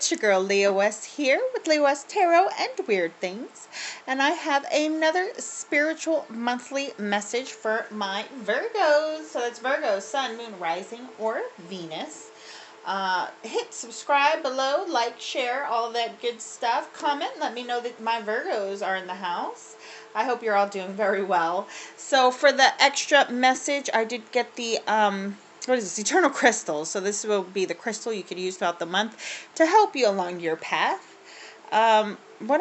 It's your girl Leoess here with Leoess Tarot and Weird Things, and I have another spiritual monthly message for my Virgos. So that's Virgo, Sun, Moon, Rising, or Venus. Hit subscribe below, like, share, all that good stuff. Comment, let me know that my Virgos are in the house. I hope you're all doing very well. So for the extra message, I did get the what is this? Eternal crystals. So this will be the crystal you could use throughout the month to help you along your path. What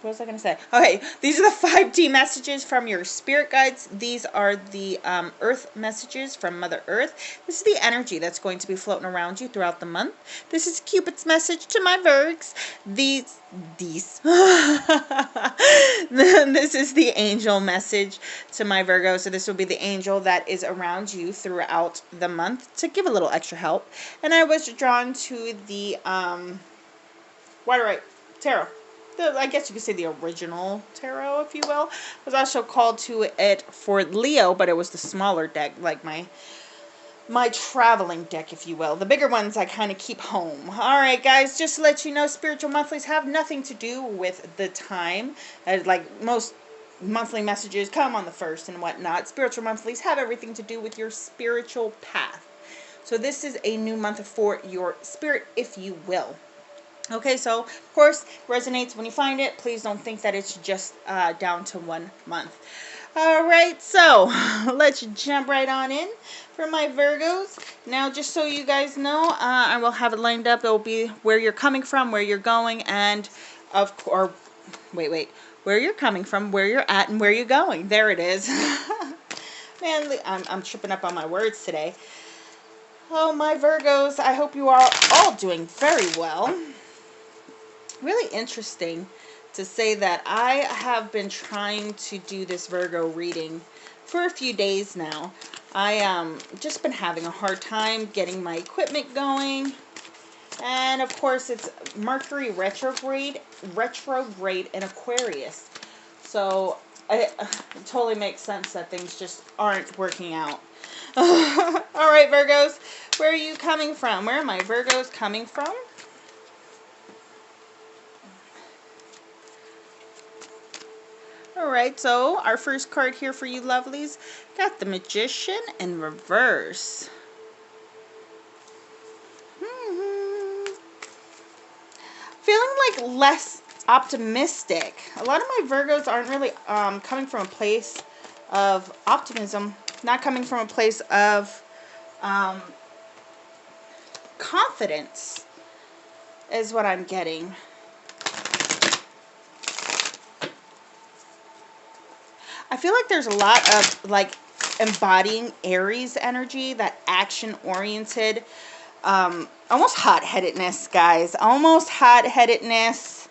was I going to say? Okay, these are the 5D messages from your spirit guides. These are the earth messages from Mother Earth. This is the energy that's going to be floating around you throughout the month. This is Cupid's message to my Virgs. These. This is the angel message to my Virgo. So this will be the angel that is around you throughout the month to give a little extra help. And I was drawn to the tarot. I guess you could say the original tarot, if you will. I was also called to it for Leo, but it was the smaller deck, like my traveling deck, if you will. The bigger ones I kind of keep home. Alright, guys, just to let you know, spiritual monthlies have nothing to do with the time. Like most monthly messages come on the 1st and whatnot. Spiritual monthlies have everything to do with your spiritual path. So this is a new month for your spirit, if you will. Okay, so, of course, resonates when you find it. Please don't think that it's just down to 1 month. Alright, so, let's jump right on in for my Virgos. Now, just so you guys know, I will have it lined up. It will be where you're coming from, where you're going, and, where you're coming from, where you're at, and where you're going. There it is. Man, I'm tripping up on my words today. Oh, my Virgos, I hope you are all doing very well. Really interesting to say that I have been trying to do this Virgo reading for a few days now. I just been having a hard time getting my equipment going, and of course it's Mercury retrograde in Aquarius, so it totally makes sense that things just aren't working out. Alright, Virgos, where are you coming from? Where are my Virgos coming from? Alright, so our first card here for you lovelies, got the Magician in reverse. Feeling like less optimistic. A lot of my Virgos aren't really coming from a place of optimism, not coming from a place of confidence is what I'm getting. I feel like there's a lot of like embodying Aries energy, that action-oriented, almost hot-headedness, guys. Almost hot-headedness.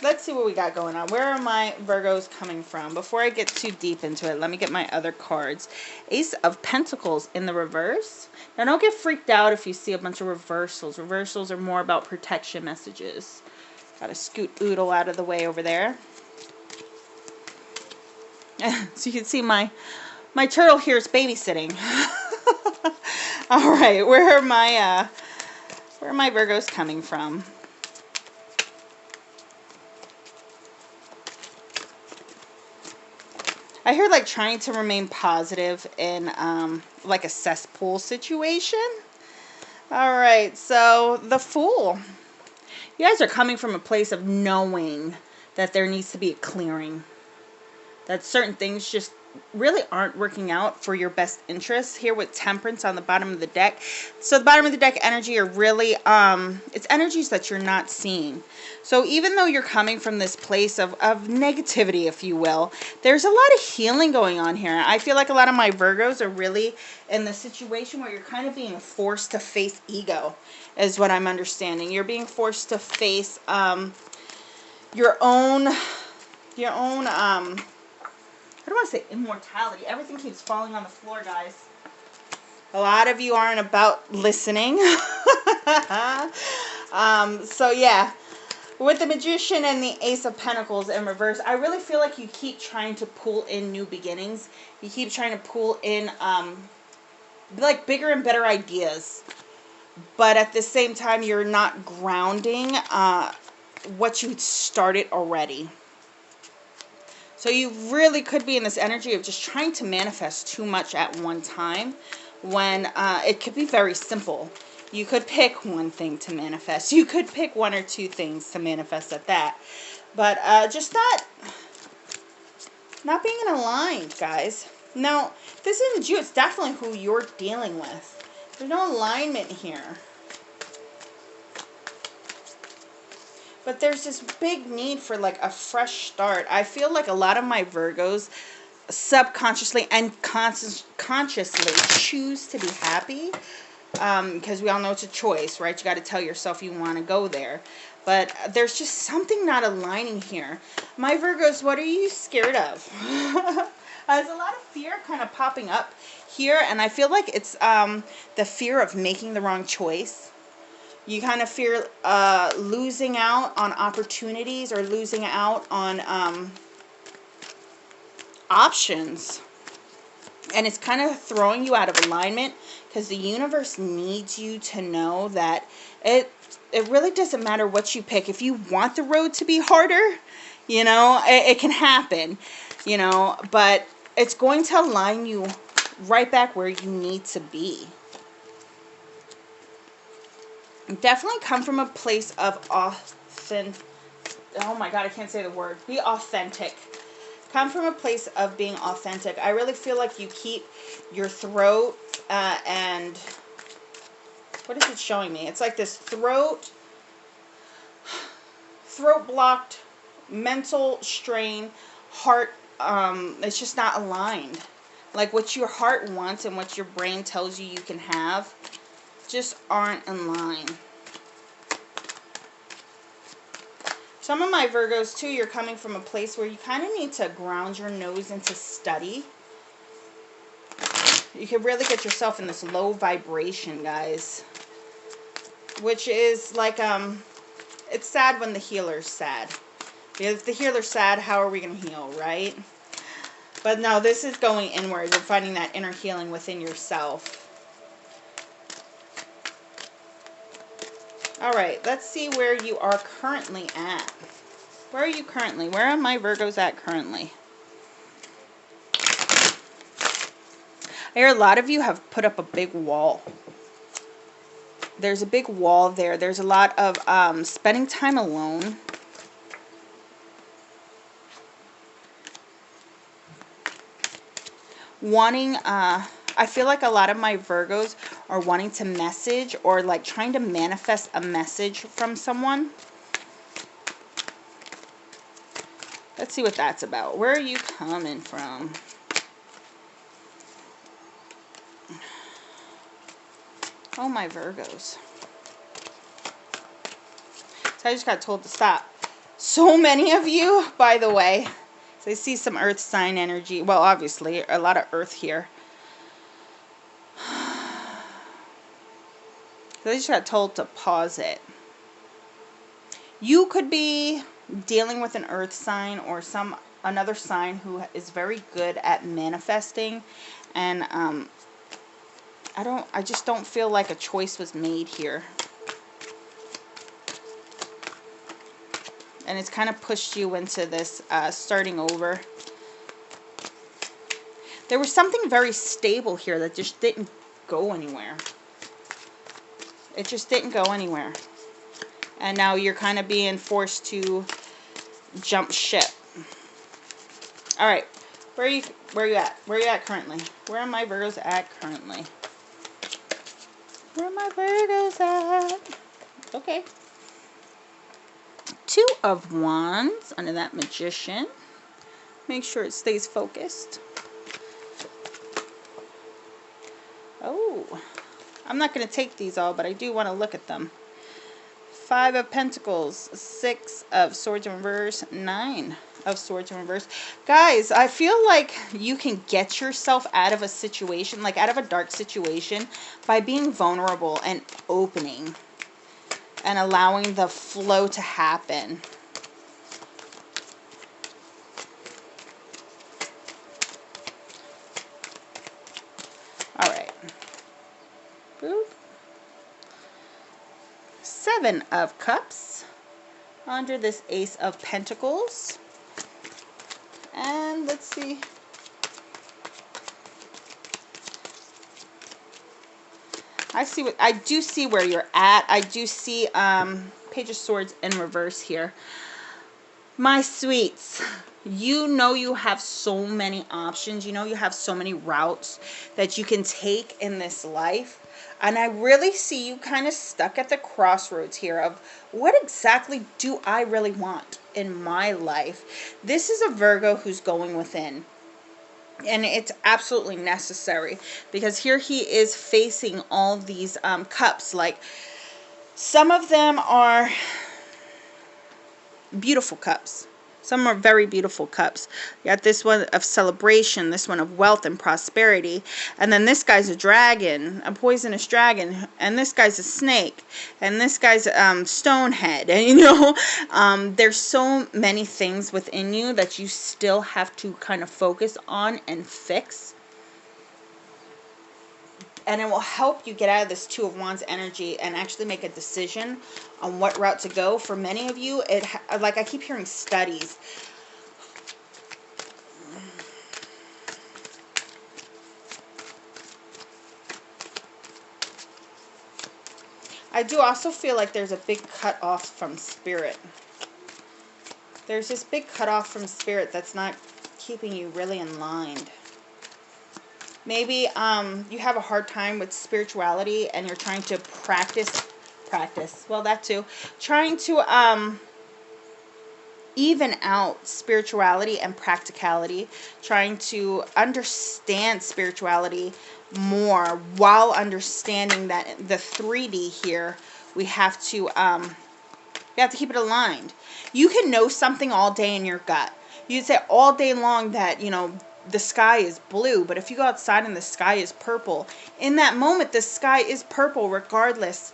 Let's see what we got going on. Where are my Virgos coming from? Before I get too deep into it, let me get my other cards. Ace of Pentacles in the reverse. Now, don't get freaked out if you see a bunch of reversals. Reversals are more about protection messages. Gotta scoot Oodle out of the way over there. So you can see my turtle here is babysitting. All right, where are my Virgos coming from? I hear like trying to remain positive in like a cesspool situation. All right, so the Fool. You guys are coming from a place of knowing that there needs to be a clearing. That certain things just really aren't working out for your best interests. Here with Temperance on the bottom of the deck. So the bottom of the deck energy are really, it's energies that you're not seeing. So even though you're coming from this place of negativity, if you will, there's a lot of healing going on here. I feel like a lot of my Virgos are really in the situation where you're kind of being forced to face ego, is what I'm understanding. You're being forced to face your own I don't want to say immortality. Everything keeps falling on the floor, guys. A lot of you aren't about listening. So, yeah. With the Magician and the Ace of Pentacles in reverse, I really feel like you keep trying to pull in new beginnings. You keep trying to pull in, like, bigger and better ideas. but at the same time, you're not grounding what you started already. So you really could be in this energy of just trying to manifest too much at one time, when it could be very simple. You could pick one thing to manifest. You could pick one or two things to manifest at that. But just not being aligned, guys. Now, this isn't you. It's definitely who you're dealing with. There's no alignment here. But there's this big need for like a fresh start. I feel like a lot of my Virgos subconsciously and consciously choose to be happy, because we all know it's a choice, right? You got to tell yourself you want to go there. But there's just something not aligning here. My Virgos, what are you scared of? There's a lot of fear kind of popping up here, and I feel like it's the fear of making the wrong choice. You kind of fear losing out on opportunities or losing out on options. And it's kind of throwing you out of alignment, because the universe needs you to know that it really doesn't matter what you pick. If you want the road to be harder, you know, it can happen, you know, but it's going to align you right back where you need to be. Definitely come from a place of authentic. Oh my God, I can't say the word. Be authentic. Come from a place of being authentic. I really feel like you keep your throat and what is it showing me? It's like this throat blocked, mental strain, heart. It's just not aligned. Like what your heart wants and what your brain tells you can have just aren't in line. Some of my Virgos, too, you're coming from a place where you kind of need to ground your nose into study. You can really get yourself in this low vibration, guys. Which is like, it's sad when the healer's sad. Because if the healer's sad, how are we going to heal, right? But no, this is going inward. You're finding that inner healing within yourself. Alright, let's see where you are currently at. Where are you currently? Where are my Virgos at currently? I hear a lot of you have put up a big wall. There's a big wall there. There's a lot of spending time alone. Wanting, I feel like a lot of my Virgos are wanting to message or like trying to manifest a message from someone. Let's see what that's about. Where are you coming from? Oh, my Virgos. So I just got told to stop. So many of you, by the way. So I see some earth sign energy. Well, obviously, a lot of earth here. So I just got told to pause it. You could be dealing with an earth sign or another sign who is very good at manifesting, and I just don't feel like a choice was made here. And it's kind of pushed you into this starting over. There was something very stable here that just didn't go anywhere. It just didn't go anywhere. And now you're kind of being forced to jump ship. All right. Where are you at? Where are you at currently? Where are my Virgos at currently? Where are my Virgos at? Okay. 2 of Wands under that Magician. Make sure it stays focused. Oh, I'm not going to take these all, but I do want to look at them. 5 of Pentacles, 6 of Swords in reverse, 9 of Swords in reverse. Guys, I feel like you can get yourself out of a situation, like out of a dark situation, by being vulnerable and opening and allowing the flow to happen. All right. Boop. Seven of Cups under this Ace of Pentacles. And let's see. I do see where you're at. I do see Page of Swords in reverse here. My sweets, you know you have so many options. You know you have so many routes that you can take in this life. And I really see you kind of stuck at the crossroads here of what exactly do I really want in my life. This is a Virgo who's going within. And it's absolutely necessary because here he is facing all these cups. Like, some of them are beautiful cups. Some are very beautiful cups. You got this one of celebration, this one of wealth and prosperity, and then this guy's a dragon, a poisonous dragon, and this guy's a snake, and this guy's stonehead. And you know, there's so many things within you that you still have to kind of focus on and fix. And it will help you get out of this Two of Wands energy and actually make a decision on what route to go. For many of you, like I keep hearing studies. I do also feel like there's a big cut off from spirit. There's this big cut off from spirit that's not keeping you really in line. Maybe you have a hard time with spirituality and you're trying to practice, well, that too, trying to even out spirituality and practicality, trying to understand spirituality more while understanding that the 3D here, we have to keep it aligned. You can know something all day in your gut. You say all day long that, you know, the sky is blue, but if you go outside and the sky is purple, in that moment the sky is purple regardless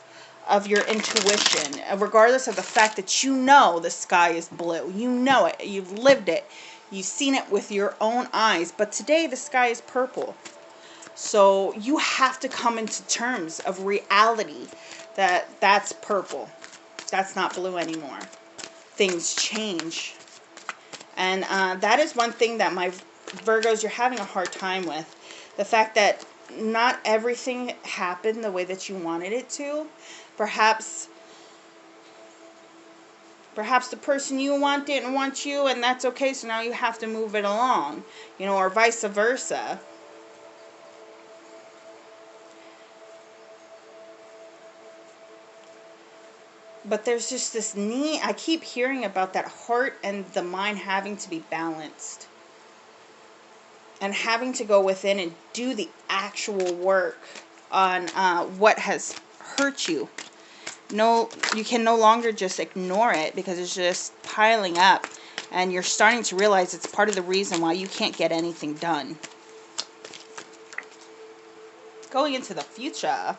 of your intuition, regardless of the fact that you know the sky is blue. You know it. You've lived it. You've seen it with your own eyes. But today the sky is purple. So you have to come into terms of reality that that's purple. That's not blue anymore. Things change. And that is one thing that my Virgos, you're having a hard time with. The fact that not everything happened the way that you wanted it to. Perhaps the person you want didn't want you, and that's okay, so now you have to move it along. You know, or vice versa. But there's just this need. I keep hearing about that heart and the mind having to be balanced. And having to go within and do the actual work on what has hurt you. No, you can no longer just ignore it because it's just piling up. And you're starting to realize it's part of the reason why you can't get anything done. Going into the future.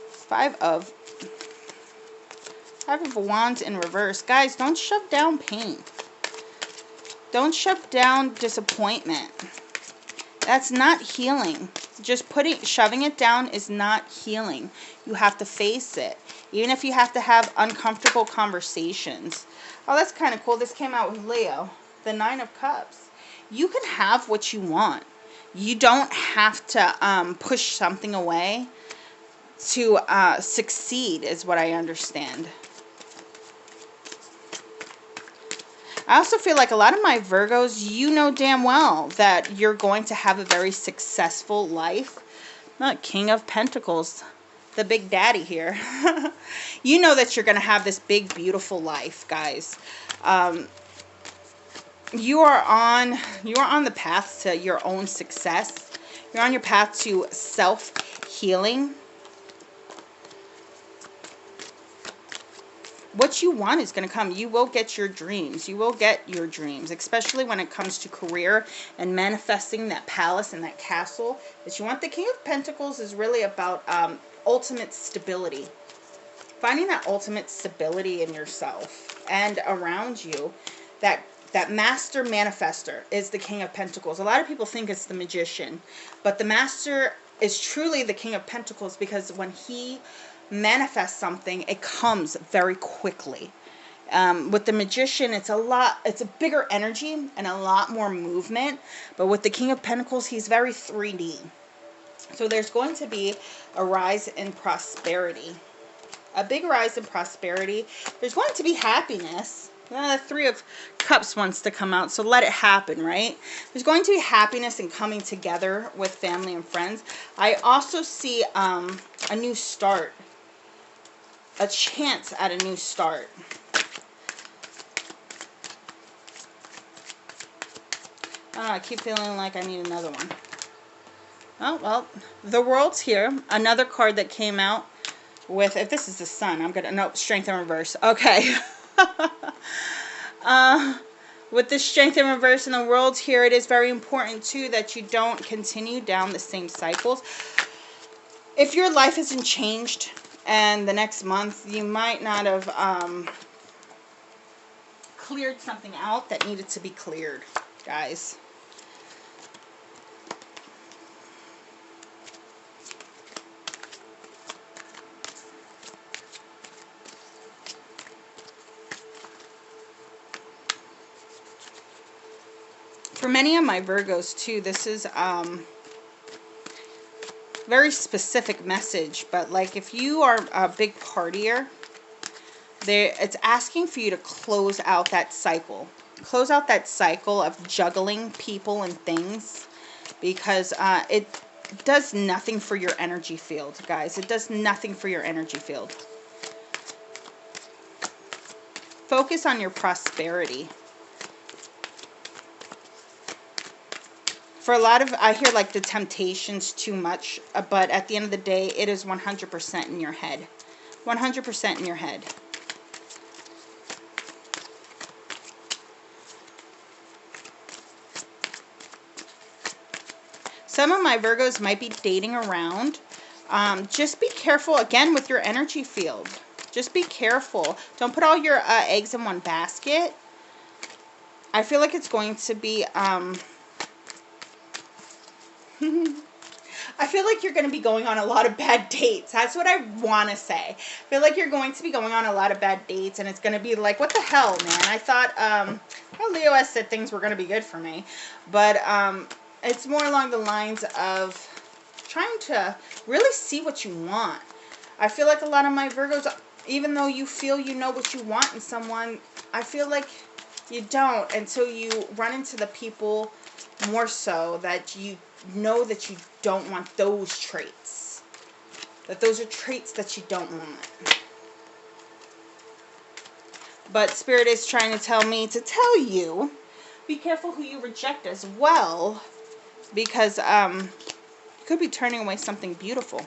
Five of Wands in reverse. Guys, don't shove down pain. Don't shove down disappointment. That's not healing. Just shoving it down is not healing. You have to face it. Even if you have to have uncomfortable conversations. Oh, that's kind of cool. This came out with Leo. The Nine of Cups. You can have what you want. You don't have to push something away to succeed, is what I understand. I also feel like a lot of my Virgos, you know damn well that you're going to have a very successful life. Not King of Pentacles, the big daddy here. You know that you're going to have this big, beautiful life, guys. You are on the path to your own success. You're on your path to self-healing. What you want is going to come. You will get your dreams. You will get your dreams, especially when it comes to career and manifesting that palace and that castle that you want. The King of Pentacles is really about ultimate stability. Finding that ultimate stability in yourself and around you. That master manifester is the King of Pentacles. A lot of people think it's the Magician, but the master is truly the King of Pentacles, because when he manifests something, it comes very quickly. With the Magician, it's a bigger energy and a lot more movement. But with the King of Pentacles, he's very 3D. So there's going to be a rise in prosperity. A big rise in prosperity. There's going to be happiness. The Three of Cups wants to come out, so let it happen, right? There's going to be happiness and coming together with family and friends. I also see a new start. A chance at a new start. I don't know, I keep feeling like I need another one. Oh, well, the World's here. Another card that came out with, if this is the Sun, I'm going to, nope, Strength in reverse. Okay. With the Strength in reverse and the World's here, it is very important, too, that you don't continue down the same cycles. If your life hasn't changed and the next month, you might not have cleared something out that needed to be cleared, guys. For many of my Virgos, too, this is very specific message. But, like, if you are a big partier, it's asking for you to close out that cycle. Close out that cycle of juggling people and things. Because it does nothing for your energy field, guys. It does nothing for your energy field. Focus on your prosperity. For a lot of, I hear like the temptation's too much, but at the end of the day, it is 100% in your head. 100% in your head. Some of my Virgos might be dating around. Just be careful, again, with your energy field. Just be careful. Don't put all your eggs in one basket. I feel like it's going to be... I feel like you're going to be going on a lot of bad dates. That's what I want to say. I feel like you're going to be going on a lot of bad dates, and it's going to be like, what the hell, man? I thought, well, Leoess said things were going to be good for me. But it's more along the lines of trying to really see what you want. I feel like a lot of my Virgos, even though you feel you know what you want in someone, I feel like you don't until you run into the people more so that you know that you don't want those traits. That those are traits that you don't want. But Spirit is trying to tell me to tell you, be careful who you reject as well. Because you could be turning away something beautiful.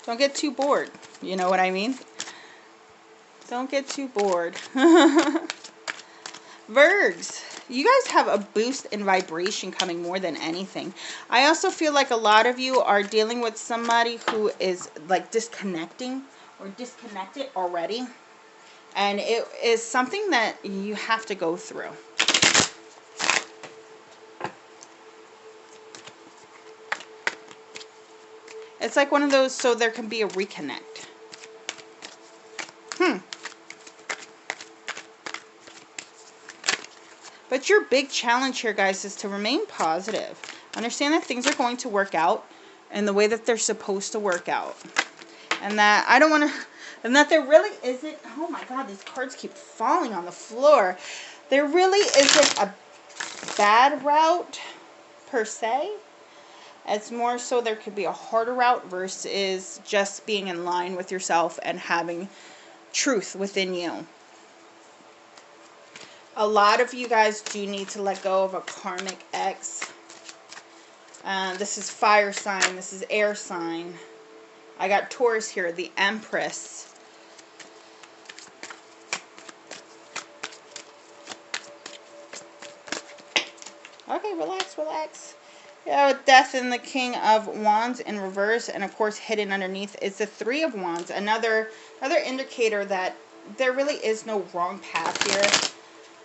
Don't get too bored. You know what I mean? Don't get too bored. Virgs, you guys have a boost in vibration coming more than anything. I also feel like a lot of you are dealing with somebody who is like disconnecting or disconnected already. And it is something that you have to go through. It's like one of those, so there can be a reconnect. But your big challenge here, guys, is to remain positive. Understand that things are going to work out in the way that they're supposed to work out. And that I don't want to, and that there really isn't, oh my God, these cards keep falling on the floor. There really isn't a bad route, per se. It's more so there could be a harder route versus just being in line with yourself and having truth within you. A lot of you guys do need to let go of a karmic ex. This is fire sign. This is air sign. I got Taurus here, the Empress. Okay, relax, relax. Yeah, with Death and the King of Wands in reverse, and of course hidden underneath is the Three of Wands. Another indicator that there really is no wrong path here.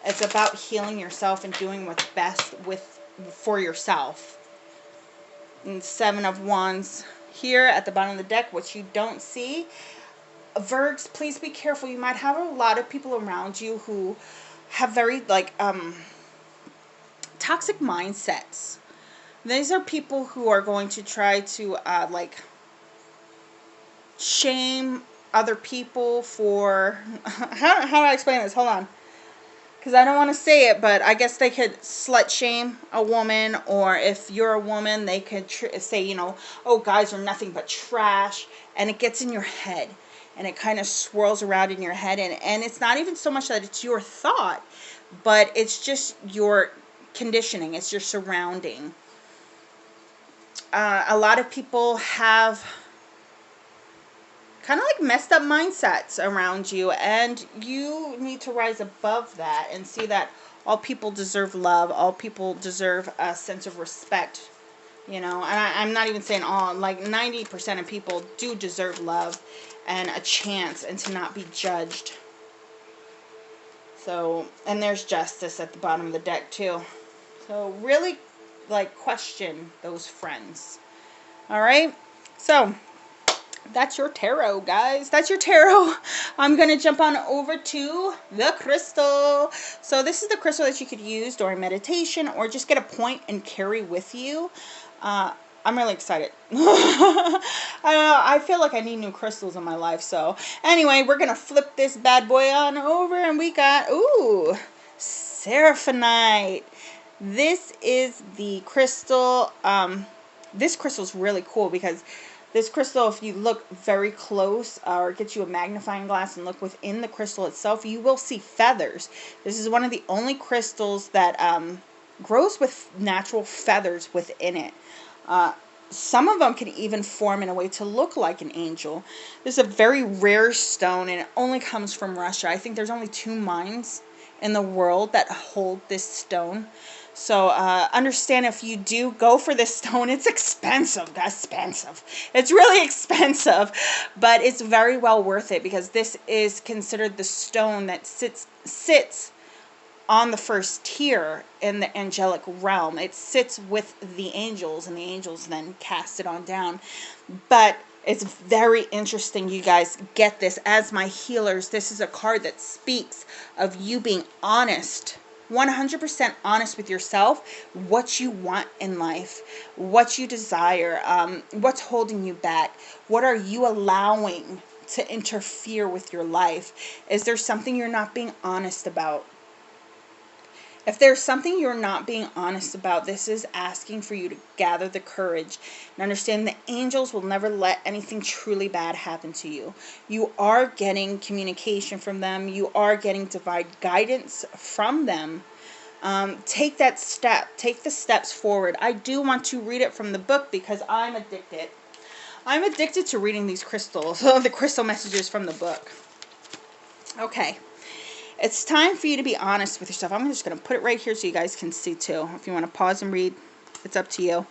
It's about healing yourself and doing what's best with for yourself. And 7 of Wands here at the bottom of the deck, what you don't see. Virgs, please be careful. You might have a lot of people around you who have very, like, toxic mindsets. These are people who are going to try to, like, shame other people for, how do I explain this? Hold on. Because I don't want to say it, but I guess they could slut shame a woman, or if you're a woman, they could say, you know, oh, guys are nothing but trash, and it gets in your head, and it kind of swirls around in your head, and it's not even so much that it's your thought, but it's just your conditioning, it's your surrounding. A lot of people have kind of like messed up mindsets around you, and you need to rise above that and see that all people deserve love, all people deserve a sense of respect, you know. And I'm not even saying all, like 90% of people do deserve love and a chance, and to not be judged. So, and there's justice at the bottom of the deck too. So really, like, question those friends. All right, so that's your tarot, guys. That's your tarot. I'm going to jump on over to the crystal. So this is the crystal that you could use during meditation, or just get a point and carry with you. I'm really excited. I don't know. I feel like I need new crystals in my life. So anyway, we're going to flip this bad boy on over, and we got, ooh, Seraphonite. This is the crystal. This crystal is really cool because this crystal, if you look very close, or get you a magnifying glass and look within the crystal itself, you will see feathers. This is one of the only crystals that grows with natural feathers within it. Some of them can even form in a way to look like an angel. This is a very rare stone, and it only comes from Russia. I think there's only 2 mines in the world that hold this stone. So understand, if you do go for this stone, it's expensive. It's really expensive, but it's very well worth it, because this is considered the stone that sits on the first tier in the angelic realm. It sits with the angels, and the angels then cast it on down. But it's very interesting, you guys. Get this, as my healers, this is a card that speaks of you being honest, 100% honest with yourself, what you want in life, what you desire, what's holding you back, what are you allowing to interfere with your life. Is there something you're not being honest about? If there's something you're not being honest about, this is asking for you to gather the courage and understand the angels will never let anything truly bad happen to you. You are getting communication from them. You are getting divine guidance from them. Take that step. Take the steps forward. I do want to read it from the book because I'm addicted. I'm addicted to reading these crystals, the crystal messages from the book. Okay. It's time for you to be honest with yourself. I'm just going to put it right here so you guys can see too. If you want to pause and read, it's up to you.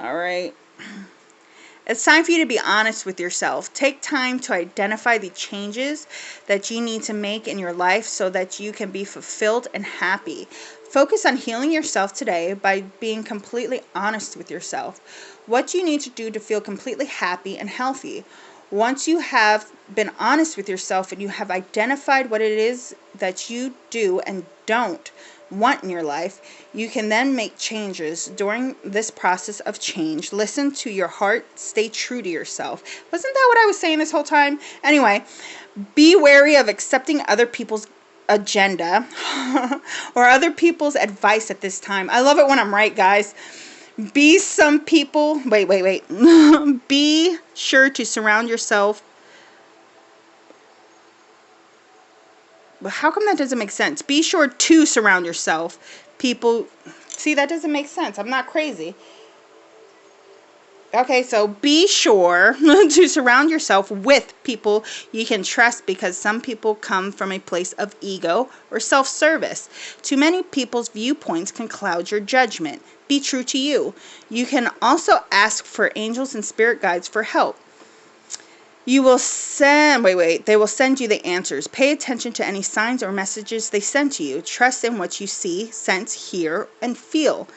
All right. It's time for you to be honest with yourself. Take time to identify the changes that you need to make in your life so that you can be fulfilled and happy. Focus on healing yourself today by being completely honest with yourself. What you need to do to feel completely happy and healthy. Once you have been honest with yourself and you have identified what it is that you do and don't want in your life, you can then make changes. During this process of change, listen to your heart, stay true to yourself. Wasn't that what I was saying this whole time? Anyway, be wary of accepting other people's agenda or other people's advice at this time. I love it when I'm right, guys. Be some people, wait. Be sure to surround yourself. How come that doesn't make sense? Be sure to surround yourself. People, see, that doesn't make sense. I'm not crazy. Okay, so be sure to surround yourself with people you can trust, because some people come from a place of ego or self-service. Too many people's viewpoints can cloud your judgment. Be true to you. You can also ask for angels and spirit guides for help. You will send, they will send you the answers. Pay attention to any signs or messages they send to you. Trust in what you see, sense, hear, and feel.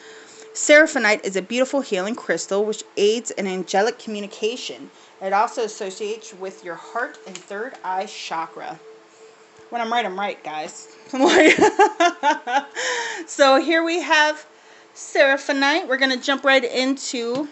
Seraphonite is a beautiful healing crystal which aids in angelic communication. It also associates with your heart and third eye chakra. When I'm right, guys. So here we have Seraphonite. We're going to jump right into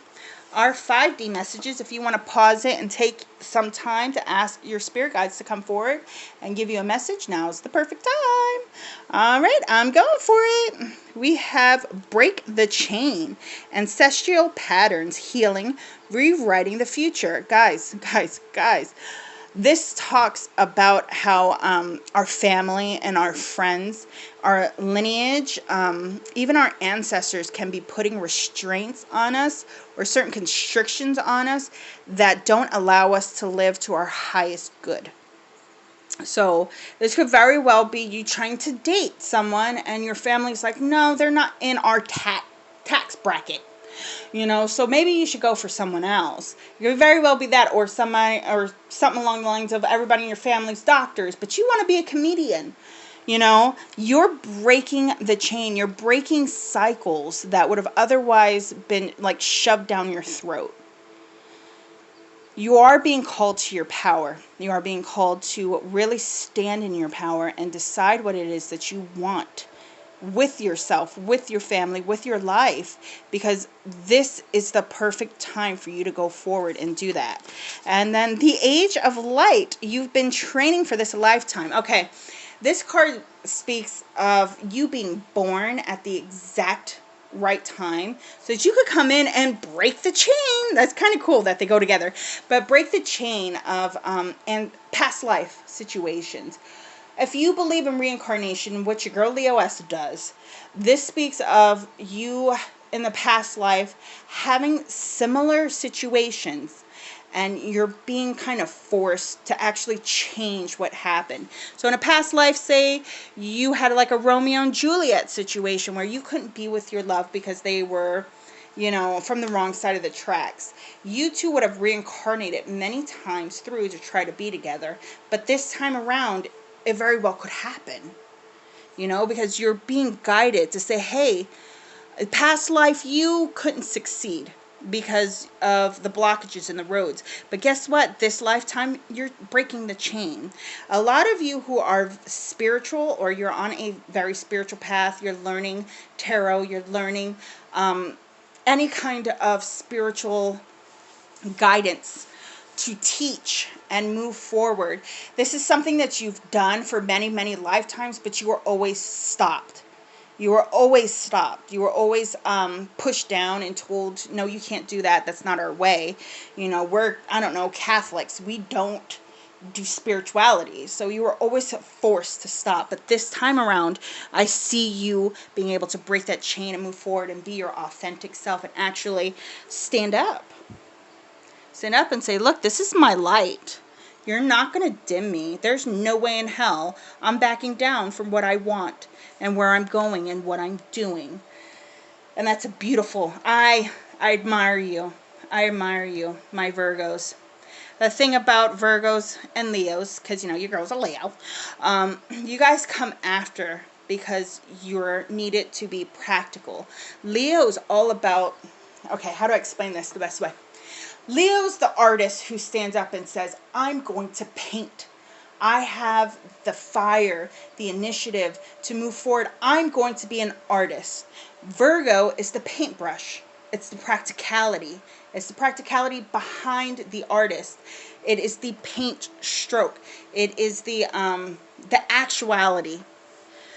our 5D messages. If you want to pause it and take some time to ask your spirit guides to come forward and give you a message, now is the perfect time. All right, I'm going for it. We have break the chain, ancestral patterns, healing, rewriting the future. Guys. This talks about how our family and our friends, our lineage, even our ancestors can be putting restraints on us or certain constrictions on us that don't allow us to live to our highest good. So this could very well be you trying to date someone and your family's like, no, they're not in our tax bracket. So maybe you should go for someone else. It could very well be that, or somebody, or something along the lines of everybody in your family's doctors, but you want to be a comedian. You're breaking the chain. You're breaking cycles that would have otherwise been like shoved down your throat. You are being called to your power. You are being called to really stand in your power and decide what it is that you want with yourself, with your family, with your life, because this is the perfect time for you to go forward and do that. And then the Age of Light, you've been training for this a lifetime. Okay, this card speaks of you being born at the exact right time so that you could come in and break the chain. That's kind of cool that they go together, but break the chain of and past life situations. If you believe in reincarnation, which your girl Leoess does, this speaks of you in the past life having similar situations and you're being kind of forced to actually change what happened. So in a past life, say you had like a Romeo and Juliet situation where you couldn't be with your love because they were, from the wrong side of the tracks. You two would have reincarnated many times through to try to be together. But this time around, it very well could happen, because you're being guided to say, hey, past life, you couldn't succeed because of the blockages in the roads. But guess what? This lifetime, you're breaking the chain. A lot of you who are spiritual or you're on a very spiritual path, you're learning tarot, you're learning any kind of spiritual guidance to teach and move forward. This is something that you've done for many, many lifetimes, but you were always stopped. You were always stopped. You were always pushed down and told, no, you can't do that. That's not our way. We're, Catholics. We don't do spirituality. So you were always forced to stop. But this time around, I see you being able to break that chain and move forward and be your authentic self and actually stand up. Stand up and say, look, this is my light. You're not going to dim me. There's no way in hell I'm backing down from what I want and where I'm going and what I'm doing. And that's a beautiful. I admire you. I admire you, my Virgos. The thing about Virgos and Leos, because, your girl's a Leo, you guys come after because you're needed to be practical. Leo's all about, okay, how do I explain this the best way? Leo's the artist who stands up and says, I'm going to paint. I have the fire, the initiative to move forward. I'm going to be an artist. Virgo is the paintbrush. It's the practicality. It's the practicality behind the artist. It is the paint stroke. It is the actuality.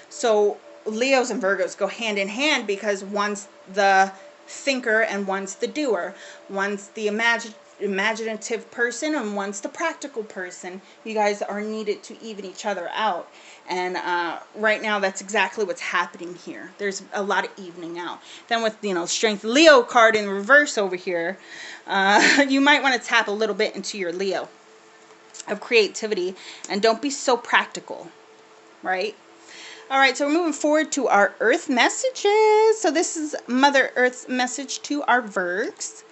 So Leos and Virgos go hand in hand because one's the thinker and one's the doer. One's the imaginative person and one's the practical person. You guys are needed to even each other out. And right now, that's exactly what's happening here. There's a lot of evening out. Then with, Strength Leo card in reverse over here, you might want to tap a little bit into your Leo of creativity and don't be so practical, right? All right, so we're moving forward to our Earth messages. So this is Mother Earth's message to our Virgs.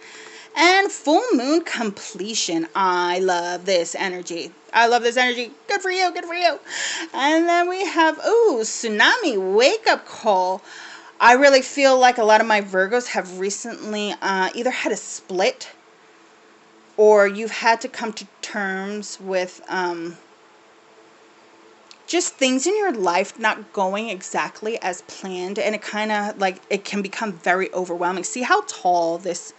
And full moon completion. I love this energy. I love this energy. Good for you. Good for you. And then we have, ooh, tsunami wake up call. I really feel like a lot of my Virgos have recently either had a split, or you've had to come to terms with just things in your life not going exactly as planned, and it kind of like it can become very overwhelming. See how tall this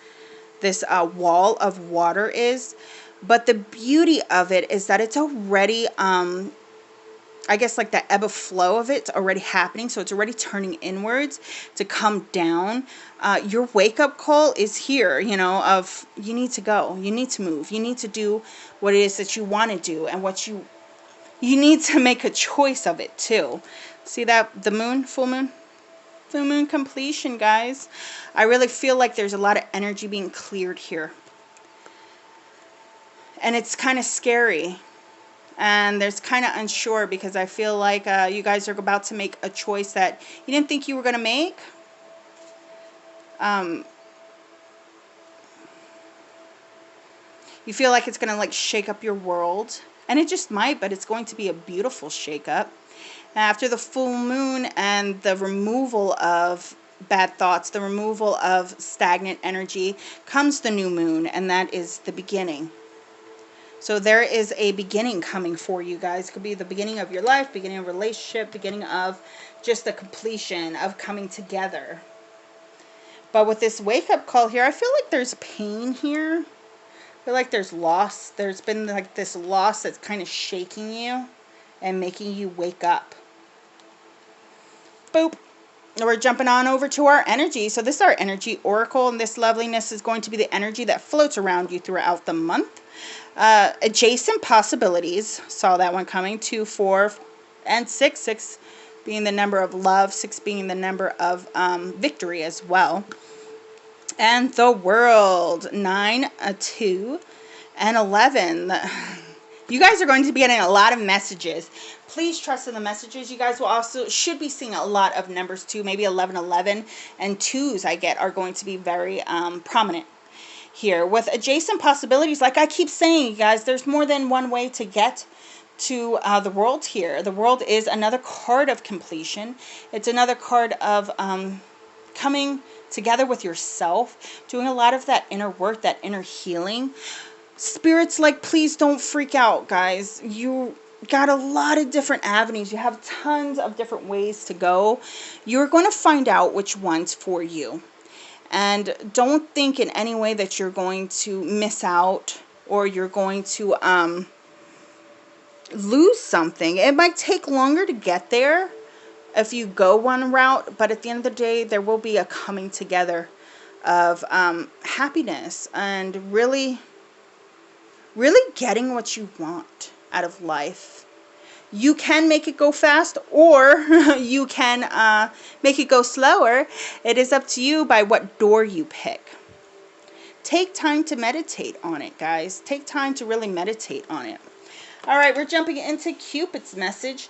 wall of water is, but the beauty of it is that it's already I guess like the ebb of flow of it's already happening, so it's already turning inwards to come down. Your wake-up call is here, you know, of you need to go, you need to move, you need to do what it is that you want to do, and what you need to make a choice of it too. See that, the moon, full moon completion, guys. I really feel like there's a lot of energy being cleared here, and it's kind of scary. And there's kind of unsure, because I feel like you guys are about to make a choice that you didn't think you were going to make. You feel like it's going to like shake up your world, and it just might, but it's going to be a beautiful shake up. After the full moon and the removal of bad thoughts, the removal of stagnant energy, comes the new moon, and that is the beginning. So there is a beginning coming for you guys. It could be the beginning of your life, beginning of a relationship, beginning of just the completion of coming together. But with this wake-up call here, I feel like there's pain here. I feel like there's loss. There's been like this loss that's kind of shaking you and making you wake up. Boop. We're jumping on over to our energy. So this is our energy oracle, and this loveliness is going to be the energy that floats around you throughout the month. Adjacent possibilities, saw that one coming. 2, 4, and 6. 6 being the number of love, 6 being the number of victory as well. And the world, 9, 2, and 11. You guys are going to be getting a lot of messages. Please trust in the messages. You guys will also should be seeing a lot of numbers too. Maybe 11, 11, and 2s I get are going to be very prominent here. With adjacent possibilities, like I keep saying, you guys, there's more than one way to get to the world here. The world is another card of completion. It's another card of coming together with yourself, doing a lot of that inner work, that inner healing. Spirits, like, please don't freak out, guys. You got a lot of different avenues. You have tons of different ways to go. You're going to find out which one's for you. And don't think in any way that you're going to miss out, or you're going to lose something. It might take longer to get there if you go one route, but at the end of the day, there will be a coming together of happiness and really getting what you want out of life. You can make it go fast, or you can make it go slower. It is up to you by what door you pick. Take time to meditate on it, guys. Take time to really meditate on it. All right, we're jumping into Cupid's message.